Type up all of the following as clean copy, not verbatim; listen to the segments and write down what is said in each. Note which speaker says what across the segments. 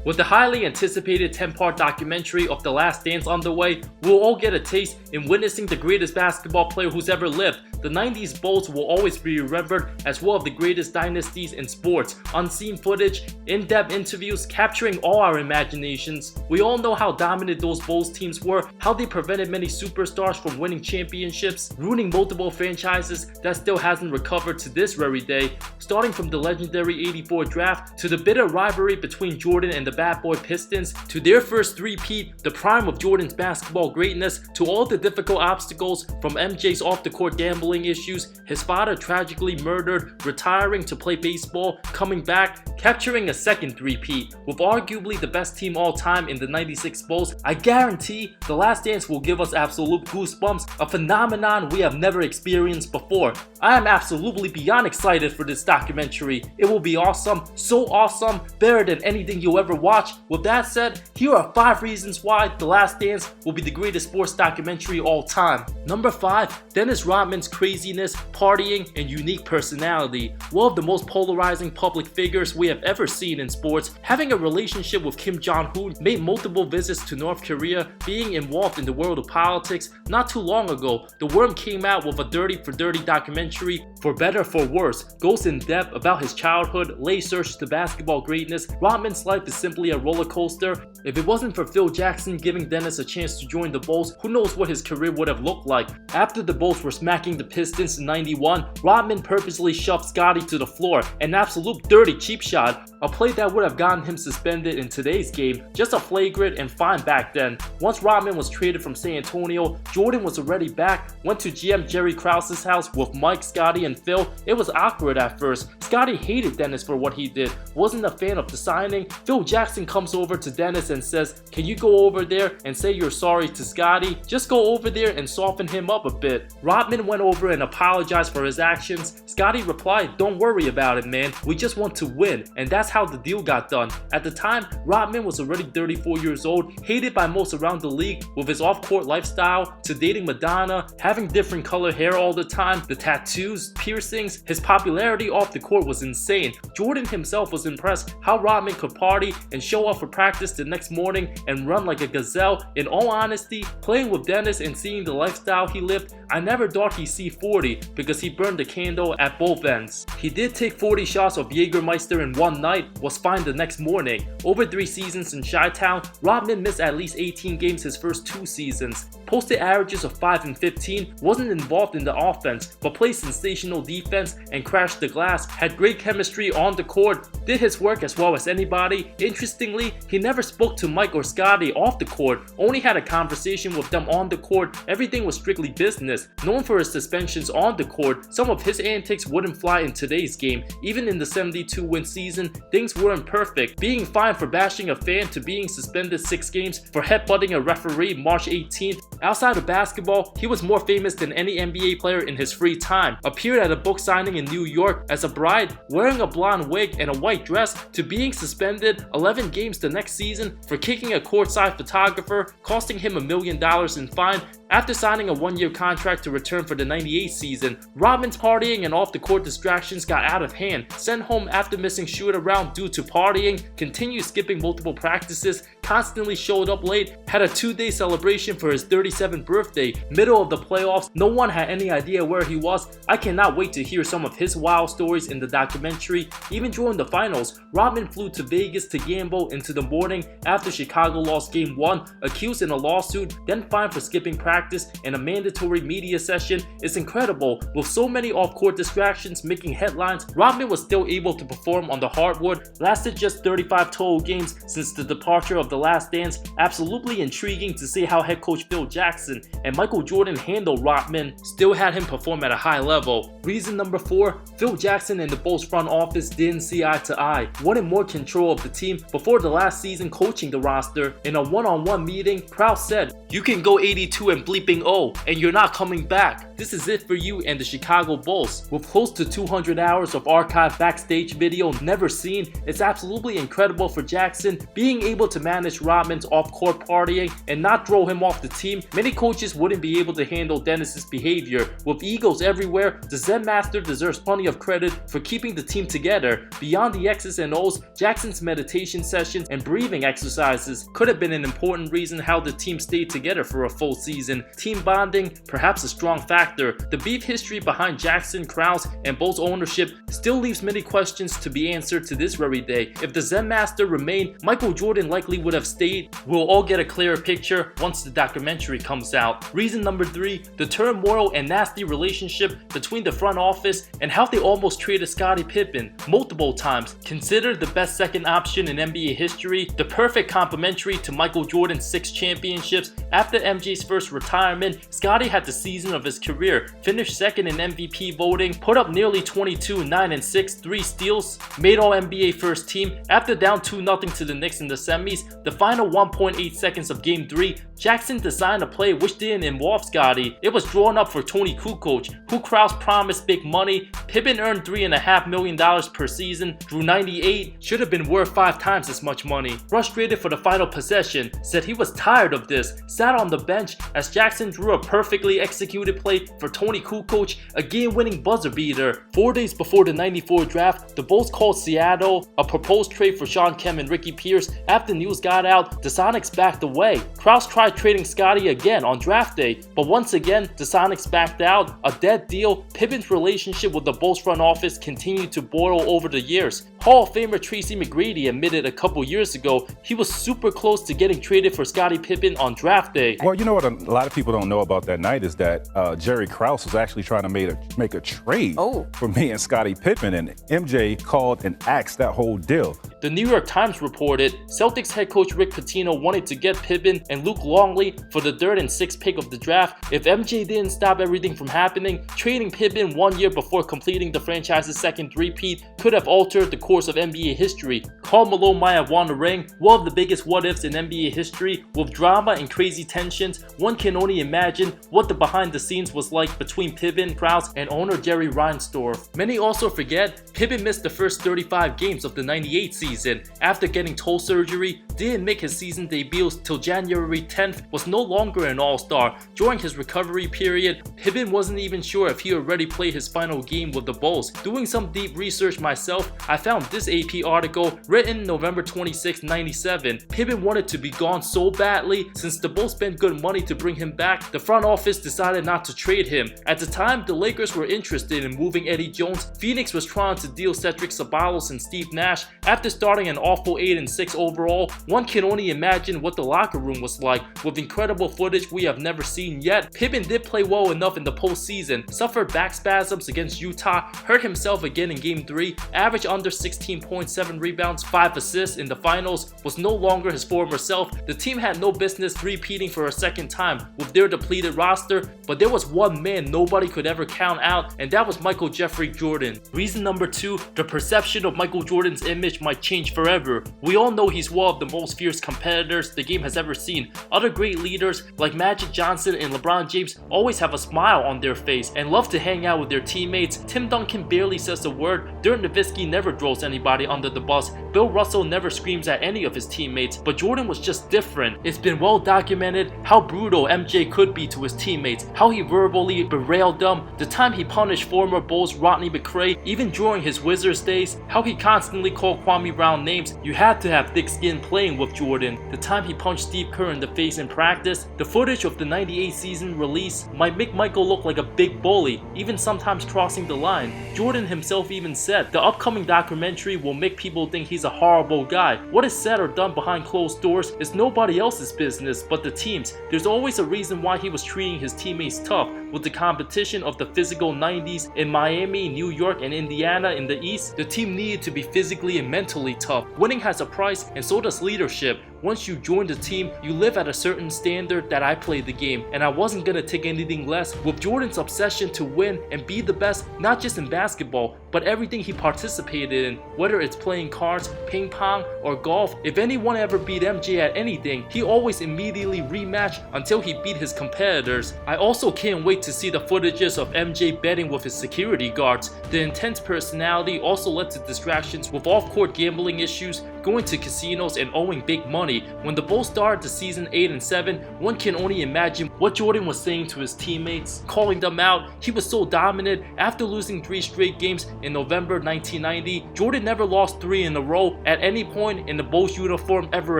Speaker 1: With the highly anticipated 10-part documentary of The Last Dance on the way, we'll all get a taste in witnessing the greatest basketball player who's ever lived. The 90s Bulls will always be remembered as one of the greatest dynasties in sports. Unseen footage, in-depth interviews capturing all our imaginations. We all know how dominant those Bulls teams were, how they prevented many superstars from winning championships, ruining multiple franchises that still hasn't recovered to this very day. Starting from the legendary '84 draft, to the bitter rivalry between Jordan and the bad boy Pistons, to their first three-peat, the prime of Jordan's basketball greatness, to all the difficult obstacles from MJ's off-the-court gambling issues, his father tragically murdered, retiring to play baseball, coming back, capturing a second three-peat, with arguably the best team all time in the '96 Bulls. I guarantee The Last Dance will give us absolute goosebumps, a phenomenon we have never experienced before. I am absolutely beyond excited for this documentary. It will be awesome, so awesome, better than anything you'll ever watch. With that said, here are 5 reasons why The Last Dance will be the greatest sports documentary all time. Number 5, Dennis Rodman's craziness, partying, and unique personality. One of the most polarizing public figures we have ever seen in sports, having a relationship with Kim Jong-un, made multiple visits to North Korea, being involved in the world of politics. Not too long ago, The Worm came out with a Dirty for Dirty documentary, For Better For Worse, goes in depth about his childhood, lays search to basketball greatness. Rodman's life is simply a roller coaster. If it wasn't for Phil Jackson giving Dennis a chance to join the Bulls, who knows what his career would have looked like. After the Bulls were smacking the Pistons in '91, Rodman purposely shoved Scottie to the floor, an absolute dirty cheap shot, a play that would have gotten him suspended in today's game, just a flagrant and fine back then. Once Rodman was traded from San Antonio, Jordan was already back, went to GM Jerry Krause's house with Mike, Scottie, and Phil. It was awkward at first. Scottie hated Dennis for what he did, wasn't a fan of the signing. Phil Jackson comes over to Dennis and says, "Can you go over there and say you're sorry to Scottie? Just go over there and soften him up a bit." Rodman went over and apologized for his actions. Scottie replied, "Don't worry about it, man. We just want to win." And that's how the deal got done. At the time, Rodman was already 34 years old, hated by most around the league with his off-court lifestyle, to dating Madonna, having different color hair all the time, the tattoos, piercings. His popularity off the court was insane. Jordan himself was impressed how Rodman could party and show up for practice the next morning and run like a gazelle. In all honesty, playing with Dennis and seeing the lifestyle he lived, I never thought he'd see 40 because he burned the candle at both ends. He did take 40 shots of Jägermeister in one night, was fine the next morning. Over 3 seasons in Chi-Town, Rodman missed at least 18 games his first 2 seasons. Posted averages of 5 and 15, wasn't involved in the offense, but played sensational defense and crashed the glass, had great chemistry on the court, did his work as well as anybody. Interestingly, he never spoke to Mike or Scottie off the court, only had a conversation with them on the court. Everything was strictly business. Known for his suspensions on the court, some of his antics wouldn't fly in today's game. Even in the 72-win season, things weren't perfect. Being fined for bashing a fan to being suspended 6 games for headbutting a referee March 18th. Outside of basketball, he was more famous than any NBA player in his free time. Appeared at a book signing in New York as a bride, wearing a blonde wig and a white dress, to being suspended 11 games the next season for kicking a courtside photographer, costing him $1 million in fine. After signing a 1-year contract to return for the '98 season, Rodman's partying and off-the-court distractions got out of hand. Sent home after missing shoot-around due to partying, continued skipping multiple practices, constantly showed up late, had a 2-day celebration for his 37th birthday, middle of the playoffs. No one had any idea where he was. I cannot wait to hear some of his wild stories in the documentary. Even during the finals, Rodman flew to Vegas to gamble into the morning after Chicago lost Game 1, accused in a lawsuit, then fined for skipping practice and a mandatory media session. It's incredible. With so many off-court distractions making headlines, Rodman was still able to perform on the hardwood. Lasted just 35 total games since the departure of The Last Dance. Absolutely intriguing to see how head coach Phil Jackson and Michael Jordan handled Rodman. Still had him perform at a high level. Reason number 4, Phil Jackson and the Bulls front office didn't see eye to eye. Wanted more control of the team. Before the last season coaching the roster, in a one-on-one meeting, Krause said, "You can go 82 and bleeping O, and you're not coming back. This is it for you and the Chicago Bulls. With close to 200 hours of archived backstage video never seen, it's absolutely incredible for Jackson being able to manage Rodman's off-court partying and not throw him off the team. Many coaches wouldn't be able to handle Dennis's behavior. With egos everywhere, the Zen Master deserves plenty of credit for keeping the team together. Beyond the X's and O's, Jackson's meditation sessions and breathing exercises could have been an important reason how the team stayed together for a full season. Team bonding, perhaps a strong factor. The beef history behind Jackson, Krause, and Bulls ownership still leaves many questions to be answered to this very day. If the Zen Master remained, Michael Jordan likely would have stayed. We'll all get a clearer picture once the documentary comes out. Reason number 3, the turmoil and nasty relationship between the front office and how they almost traded Scottie Pippen multiple times. Considered the best second option in NBA history, the perfect complementary to Michael Jordan's 6 championships. After MJ's first retirement, Scottie had the season of his career, finished second in MVP voting, put up nearly 22, 9 and 6, 3 steals, made All-NBA first team. After down 2-0 to the Knicks in the semis, the final 1.8 seconds of Game 3, Jackson designed a play which didn't involve Scottie. It was drawn up for Tony Kukoc, who Krause promised big money. Pippen earned $3.5 million per season, drew 98, should have been worth 5 times as much money. Frustrated for the final possession, said he was tired of this, sat on the bench as Jackson drew a perfectly executed play for Tony Kukoc, a game-winning buzzer beater. 4 days before the '94 draft, the Bulls called Seattle a proposed trade for Shawn Kemp and Ricky Pierce. After news got out, the Sonics backed away. Krause tried trading Scottie again on draft day, but once again, the Sonics backed out. A dead deal. Pippen's relationship with the Bulls front office continued to boil over the years. Hall of Famer Tracy McGrady admitted a couple years ago he was super close to getting traded for Scottie Pippen on draft day.
Speaker 2: Well, you know what a lot of people don't know about that night is that Jerry Krause was actually trying to make a trade for me and Scottie Pippen, and MJ called and axed that whole deal.
Speaker 1: The New York Times reported Celtics head coach Rick Pitino wanted to get Pippen and Luke Longley for the 3rd and 6th pick of the draft. If MJ didn't stop everything from happening, trading Pippen 1 year before completing the franchise's second three-peat could have altered the course of NBA history. Karl Malone might have won the ring, one of the biggest what-ifs in NBA history. With drama and crazy tensions, one can only imagine what the behind-the-scenes was like between Pippen, Krause, and owner Jerry Reinsdorf. Many also forget Pippen missed the first 35 games of the '98 season. After getting toe surgery, didn't make his season debut till January 10th, was no longer an all-star. During his recovery period, Pippen wasn't even sure if he already played his final game with the Bulls. Doing some deep research myself, I found this AP article written November 26, '97. Pippen wanted to be gone so badly, since the Bulls spent good money to bring him back, the front office decided not to trade him. At the time, the Lakers were interested in moving Eddie Jones. Phoenix was trying to deal Cedric Ceballos and Steve Nash. After starting an awful 8-6 overall, one can only imagine what the locker room was like. With incredible footage we have never seen yet, Pippen did play well enough in the postseason, suffered back spasms against Utah, hurt himself again in Game 3, averaged under 16.7 rebounds, 5 assists in the finals, was no longer his former self. The team had no business repeating for a second time with their depleted roster, but there was one man nobody could ever count out, and that was Michael Jeffrey Jordan. Reason number 2, the perception of Michael Jordan's image might change forever. We all know he's one of the most fierce competitors the game has ever seen. Other great leaders like Magic Johnson and LeBron James always have a smile on their face and love to hang out with their teammates. Tim Duncan barely says a word. Dirk Nowitzki never throws anybody under the bus. Bill Russell never screams at any of his teammates, but Jordan was just different. It's been well documented how brutal MJ could be to his teammates, how he verbally berailed them, the time he punished former Bulls Rodney McRae, even during his Wizards days, how he constantly called Kwame Brown names. You had to have thick skin playing with Jordan. The time he punched Steve Kerr in the face in practice. The footage of the '98 season release might make Michael look like a big bully, even sometimes crossing the line. Jordan himself even said the upcoming documentary will make people think he's a horrible guy. What is said or done behind closed doors is nobody else's business but the team's. There's always a reason why he was treating his teammates tough. With the competition of the physical '90s in Miami, New York, and Indiana in the East, the team needed to be physically and mentally tough. Winning has a price, and so does leadership. once you join the team, you live at a certain standard that I played the game, and I wasn't gonna take anything less. With Jordan's obsession to win and be the best, not just in basketball, but everything he participated in, whether it's playing cards, ping pong, or golf. If anyone ever beat MJ at anything, he always immediately rematched until he beat his competitors. I also can't wait to see the footages of MJ betting with his security guards. The intense personality also led to distractions with off-court gambling issues, going to casinos, and owing big money. When the Bulls started the season 8 and 7, one can only imagine what Jordan was saying to his teammates, calling them out. He was so dominant. After losing 3 straight games in November 1990, Jordan never lost 3 in a row at any point in the Bulls uniform ever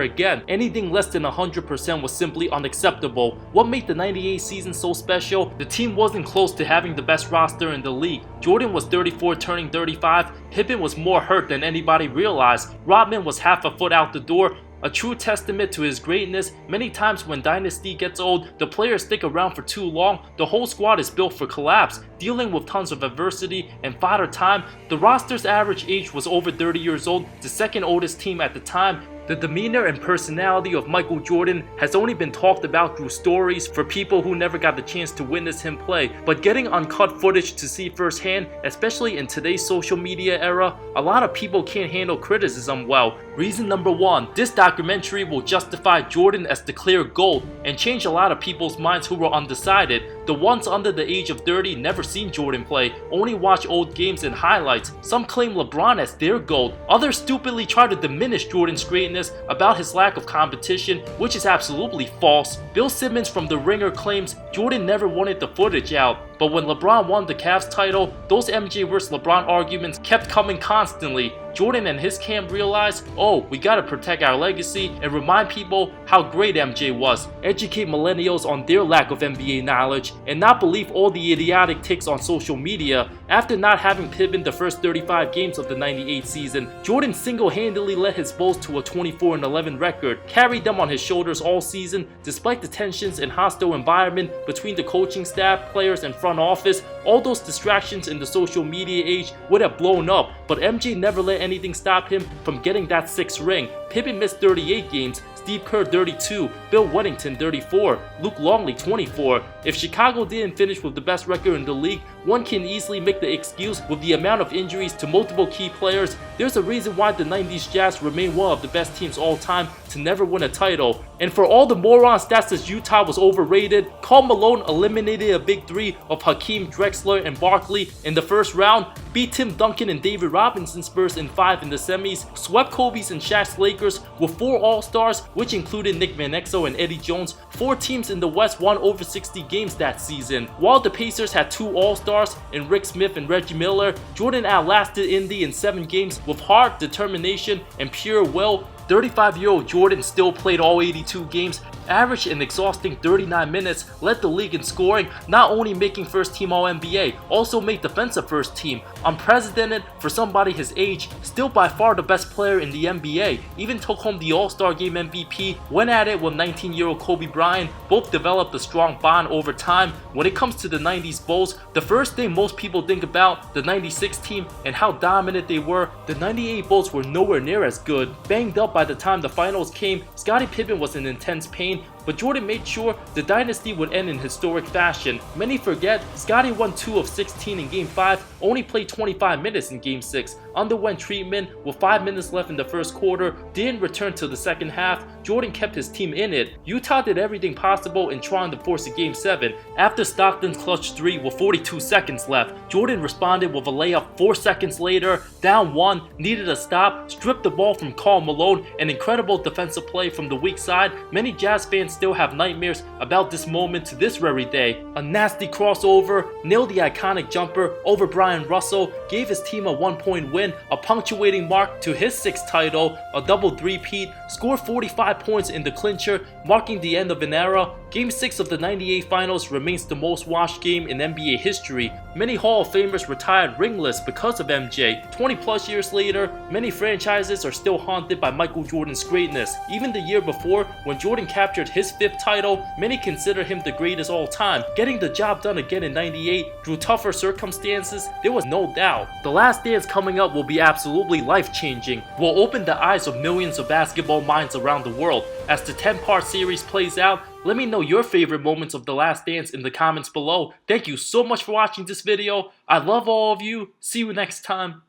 Speaker 1: again. Anything less than 100% was simply unacceptable. What made the 98 season so special? The team wasn't close to having the best roster in the league. Jordan was 34 turning 35, Pippen was more hurt than anybody realized, Rodman was half a foot out the door. A true testament to his greatness. Many times when dynasty gets old, the players stick around for too long. The whole squad is built for collapse. Dealing with tons of adversity and fodder time, the roster's average age was over 30 years old, the second oldest team at the time. The demeanor and personality of Michael Jordan has only been talked about through stories for people who never got the chance to witness him play, but getting uncut footage to see firsthand, especially in today's social media era, a lot of people can't handle criticism well. Reason number 1, this documentary will justify Jordan as the clear GOAT and change a lot of people's minds who were undecided. The ones under the age of 30 never seen Jordan play, only watch old games and highlights. Some claim LeBron as their GOAT. Others stupidly try to diminish Jordan's greatness about his lack of competition, which is absolutely false. Bill Simmons from The Ringer claims Jordan never wanted the footage out, but when LeBron won the Cavs title, those MJ vs LeBron arguments kept coming constantly. Jordan and his camp realized, oh, we gotta protect our legacy and remind people how great MJ was, educate millennials on their lack of NBA knowledge, and not believe all the idiotic takes on social media. After not having Pippen the first 35 games of the 98 season, Jordan single-handedly led his Bulls to a 24-11 record, carried them on his shoulders all season, despite the tensions and hostile environment between the coaching staff, players, and front office. All those distractions in the social media age would have blown up, but MJ never let anything stop him from getting that 6th ring. Pippen missed 38 games, Steve Kerr 32, Bill Wennington 34, Luke Longley 24. If Chicago didn't finish with the best record in the league, one can easily make the excuse with the amount of injuries to multiple key players. There's a reason why the 90s Jazz remain one of the best teams all time to never win a title. And for all the morons that says Utah was overrated, Karl Malone eliminated a big 3 of Hakeem, Drexler, and Barkley in the first round, beat Tim Duncan and David Robinson's Spurs in 5 in the semis, swept Kobe's and Shaq's Lakers with 4 All-Stars, which included Nick Van Exel and Eddie Jones. 4 teams in the West won over 60 games that season. While the Pacers had 2 All-Stars in Rick Smith and Reggie Miller, Jordan outlasted Indy in 7 games with heart, determination, and pure will. 35-year-old Jordan still played all 82 games, averaged an exhausting 39 minutes, led the league in scoring, not only making first team All-NBA, also made defensive first team. Unprecedented for somebody his age, still by far the best player in the NBA, even took home the All-Star Game MVP, went at it with 19-year-old Kobe Bryant. Both developed a strong bond over time. When it comes to the 90s Bulls, the first thing most people think about, the 96 team and how dominant they were, the 98 Bulls were nowhere near as good. Banged up by the time the finals came, Scottie Pippen was in intense pain, but Jordan made sure the dynasty would end in historic fashion. Many forget, Scottie won 2 of 16 in Game 5, only played 25 minutes in Game 6, underwent treatment with 5 minutes left in the first quarter, didn't return till the second half. Jordan kept his team in it. Utah did everything possible in trying to force a Game 7. After Stockton's clutch 3 with 42 seconds left, Jordan responded with a layup 4 seconds later, down 1, needed a stop, stripped the ball from Karl Malone, an incredible defensive play from the weak side. Many Jazz fans still have nightmares about this moment to this very day. A nasty crossover, nailed the iconic jumper over Brian Russell, gave his team a 1-point win, a punctuating mark to his 6th title, a double three-peat, scored 45 points in the clincher, marking the end of an era. Game 6 of the 98 finals remains the most watched game in NBA history. Many Hall of Famers retired ringless because of MJ. 20 plus years later, many franchises are still haunted by Michael Jordan's greatness. Even the year before, when Jordan captured his 5th title, many consider him the greatest all time. Getting the job done again in '98 through tougher circumstances, there was no doubt. The Last Dance coming up will be absolutely life-changing. Will open the eyes of millions of basketball minds around the world. As the 10-part series plays out, let me know your favorite moments of The Last Dance in the comments below. Thank you so much for watching this video. I love all of you. See you next time.